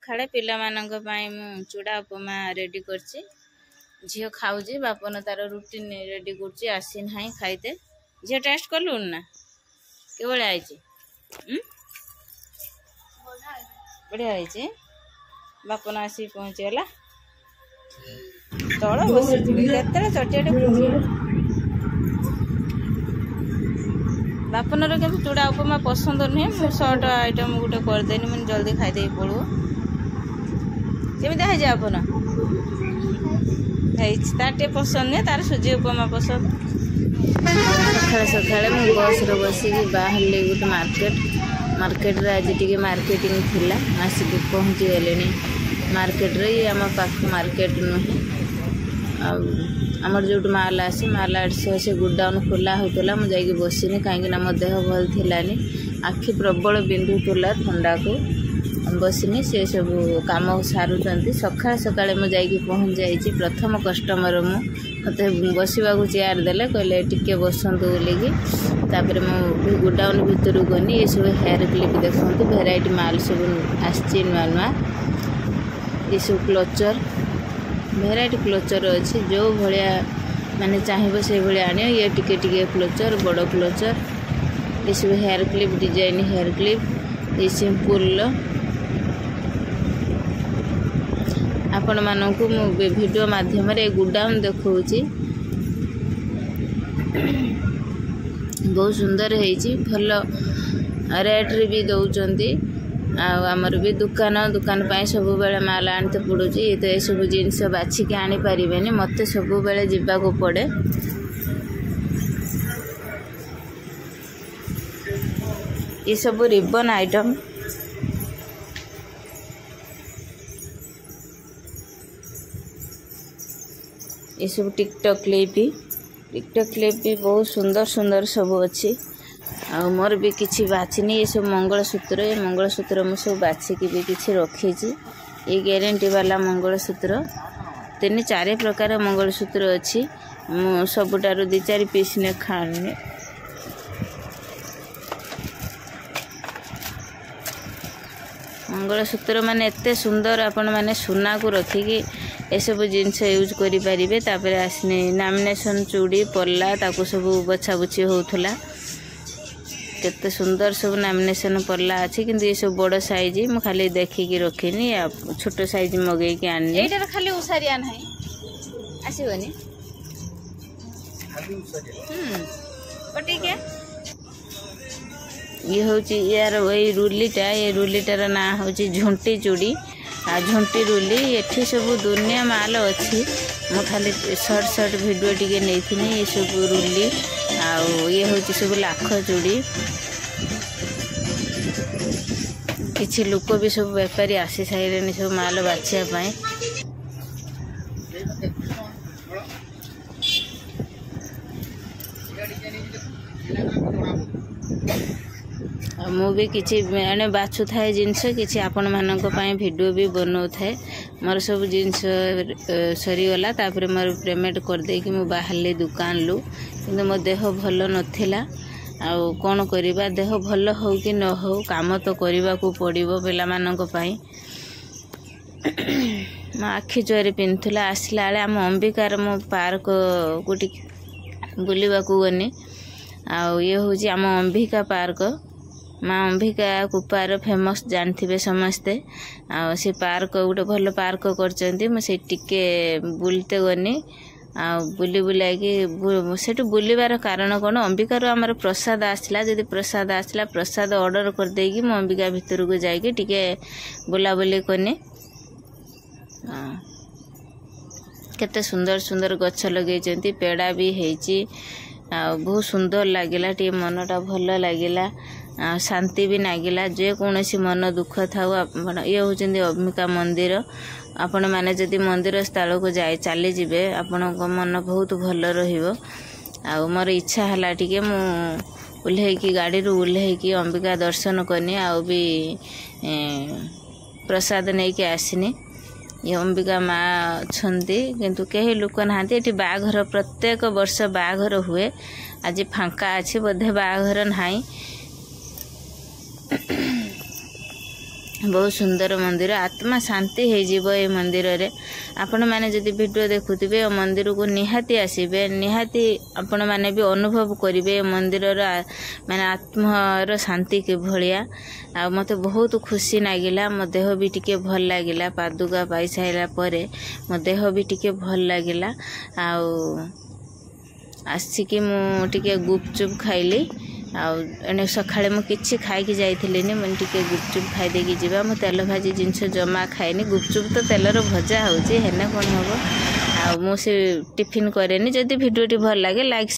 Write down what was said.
सकाळे पिला मानक पई मु चूड़ा उपमा रेडी करछि झियो खाउजी बापन तार रूटीन रेडी करछि आसी नाही खाइते झियो टेस्ट करलु ना के बळे आइछि बढ़िया आइछि बापन आसी पहुंची गला तळ बसी केतरे चटियाटे बापनर के चूड़ा उपमा पसंद नुहे मु शॉर्ट आइटम गोटे करदेनी मैं जल्दी खाईदे पड़ू केमी है जे आपन तार पसंद नहीं तार सुजी उपमा पसंद सकाଳେ सकाଳେ मु बस रे बसी बाहर गोटे मार्केट रे आज टी मार्केटिंग थिला आसिक पहुँची गले मार्केट रे आम पाख मार्केट नुहे आमर जो माल आसे माल से गुडाउन खोला होता मुझे बसनी कहीं मो देह भल थिलानी आखि प्रबल बिंधुला ठंडा को बसनी से सब काम सारूँ सका सका मुझे पहुँच जाइए प्रथम कस्टमर मत बसवा चेयर देले कहले टिके बसतु बोलिकी तापर मु गुडाउन भितर गनी ये सब हेयर क्लिप देखते भेराइटी माल सब आसी नुआ नुआ ये सब क्लचर भेराइटी क्लचर अच्छी जो भाया माने चाहिए से भाया आने ये टिके टिके क्लचर बड़ क्लचर ये सब hair clip design hair clip ये सिंपल आपण मानकु मु वीडियो माध्यम रे गुडाउन देखौची बहुत सुंदर है भल रेट रे भी दौरान आमर भी दुकान पाई सब बेले माल आनते पड़ू तो ये सब जिनस बाछिक आनी पारे मत सब बेले जावाक पड़े ये सब रिबन आइटम ये सब टिकटॉक क्लिप भी बहुत सुंदर सुंदर सब अच्छी आ मोर भी किसी बाछिनी ये सब मंगलसूत्र मु सब बाछिकी भी किसी रखी ये ग्यारंटी वाला मंगलसूत्र 3-4 प्रकार मंगलसूत्र अच्छी मु सबुठार 2-4 पीस ने खाने मंगलसूत्र माने एते सुंदर आपण माने सुना को रखिकी ये सब जिनस यूज करि परिबे तापर आसने नॉमिनेशन चूड़ी पल्ला ताको सब बछा बुछी होउथला केते सुंदर सब नॉमिनेशन पल्ला अछि किंतु ये सब बड़ साइज मु खाली देखिकी रखिनी या छोट साइज मगे के आनी एटा खाली उसारिया नाही आसीबनी खाली उसारिया पटी के ये होची यार वही रुलीटा ये रुलीटार ना होची झुंटी चूड़ी आ झुंटी रुली एठी सब दुनिया माल अच्छी मु खाली शॉर्ट वीडियो टिके नहीं ये सब रुली आ ये होची सब लाख चूड़ी किछि लोक भी सब व्यापारी आसी सारे सब माल बाछिया मु भी किसी मैंने बाछु थाए जिनस किसी आपण मानक पई वीडियो भी बनाउ थाए मोर सब जिनस सरीगला तापर मोर पेमेंट कर दे कि मु बाहरले दुकान लु किंतु मो देह भल नथिला आ कोन करिबा देह भल हो कि न हो काम तो करबा को पड़िबो पिला मानक पई म आखि जोरे पिनथुला आसला आले हम अंबिकार मो पार्क गुटी बुलिबा को गनी आ ये होची हम अंबिका पार्क माँ अंबिका कुपार फेमस जानथिबे समस्ते आ से पार्क गोटे भल पार्क करचंती म से टिके बुलते गनी आ बुली बुलाकी सेठु बुलिबार कारण कोन अंबिकार हमर प्रसाद आसला जदि प्रसाद आसला प्रसाद ऑर्डर कर देगी म अंबिका भीतर को जाई के टिके बुला बुली कोनी केते सुंदर सुंदर गछ लगेचंती पेड़ा भी हेची आ बहुत सुंदर लागिला टी मनटा भल लागिला शांति भी नागिला जे कौन सी मन दुख था ये होचंदी अंबिका मंदिर आपण माने जदि मंदिर स्थल को जाए चली जिबे आपण मन बहुत भल रहिबो आ मोर इच्छा हला टिके मु उल्हे की गाड़ी रू उल्हे की अंबिका दर्शन करनी आ भी प्रसाद नहीं के आसनी ये अंबिका माँ छंदी किंतु कहीं लोक नहांती एटी बाघर प्रत्येक वर्ष बाघर हुए आज फांका अच्छी बोधे बाघर नाही बहुत सुंदर मंदिर आत्मा शांति हो मंदिर रे आपण मैंने जदि वीडियो देखुवे मंदिर को निहाती आसबे निहाती आपण मैंने भी अनुभव करेंगे मंदिर माने आत्मार शांति के भलिया आ मते बहुत खुशी लगिला मो देह भी टिके भल लगिला पादुका पाई साइला परे मो देह भी टिके भल लगिला आसिकी मु टिके गुपचुप खाइली आने सकाଳେ ମୁଁ କିଛି ଖାଇକି ଯାଇଥିଲିନି ମୁଁ ଟିକେ ଗୁପଚୁପ ଖାଇ ଦେଇକି ଯିବା ମୁଁ ତେଲ ଭାଜି ଜିନିଷ ଜମା ଖାଇନି ଗୁପଚୁପ ତ ତେଲର ଭଜା ହେଉଛି ହେନେ କ'ଣ ହେବ ଆଉ ମୁଁ ସେ ଟିଫିନ କରେନି ଯଦି ଭିଡ଼ିଓଟି ଭଲ ଲାଗେ ଲାଇକ୍